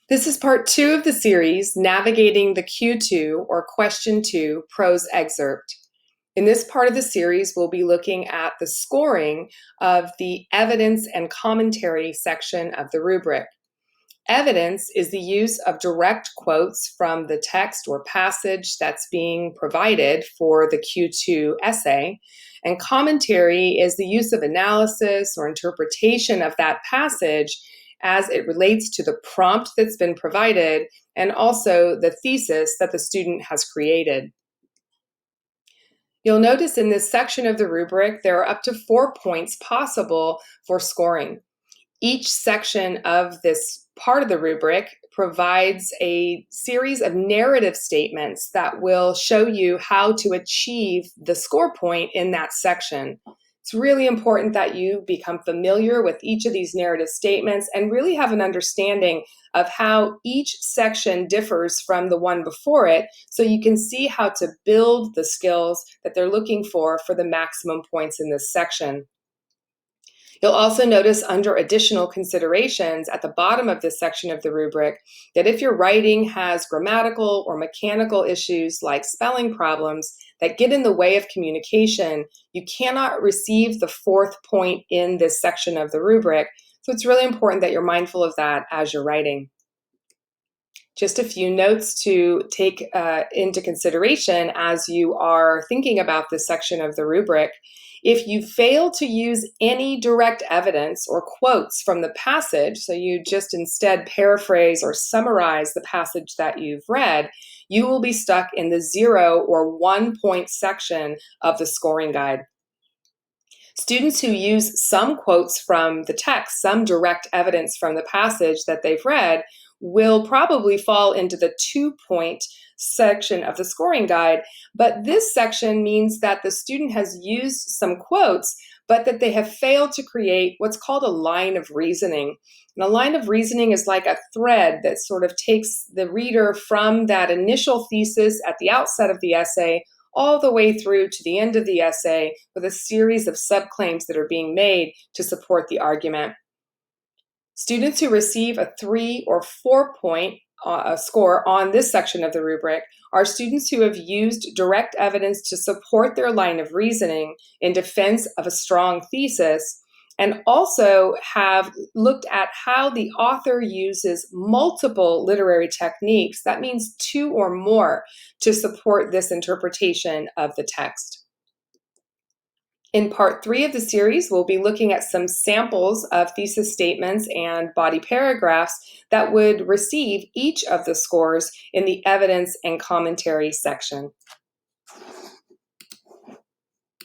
This is part 2 of the series, Navigating the Q2 or Question 2 Prose Excerpt. In this part of the series, we'll be looking at the scoring of the evidence and commentary section of the rubric. Evidence is the use of direct quotes from the text or passage that's being provided for the Q2 essay, and commentary is the use of analysis or interpretation of that passage as it relates to the prompt that's been provided and also the thesis that the student has created. You'll notice in this section of the rubric, there are up to 4 points possible for scoring. Each section of this part of the rubric provides a series of narrative statements that will show you how to achieve the score point in that section. It's really important that you become familiar with each of these narrative statements and really have an understanding of how each section differs from the one before it, so you can see how to build the skills that they're looking for the maximum points in this section. You'll also notice under additional considerations at the bottom of this section of the rubric that if your writing has grammatical or mechanical issues like spelling problems that get in the way of communication, you cannot receive the 4th point in this section of the rubric. So it's really important that you're mindful of that as you're writing. Just a few notes to take into consideration as you are thinking about this section of the rubric. If you fail to use any direct evidence or quotes from the passage, so you just instead paraphrase or summarize the passage that you've read, you will be stuck in the 0 or 1 point section of the scoring guide. Students who use some quotes from the text, some direct evidence from the passage that they've read, will probably fall into the 2-point section of the scoring guide. But this section means that the student has used some quotes, but that they have failed to create what's called a line of reasoning. And a line of reasoning is like a thread that sort of takes the reader from that initial thesis at the outset of the essay all the way through to the end of the essay with a series of subclaims that are being made to support the argument. Students who receive a 3 or 4 point score on this section of the rubric are students who have used direct evidence to support their line of reasoning in defense of a strong thesis, and also have looked at how the author uses multiple literary techniques, that means 2 or more, to support this interpretation of the text. In part 3 of the series, we'll be looking at some samples of thesis statements and body paragraphs that would receive each of the scores in the evidence and commentary section.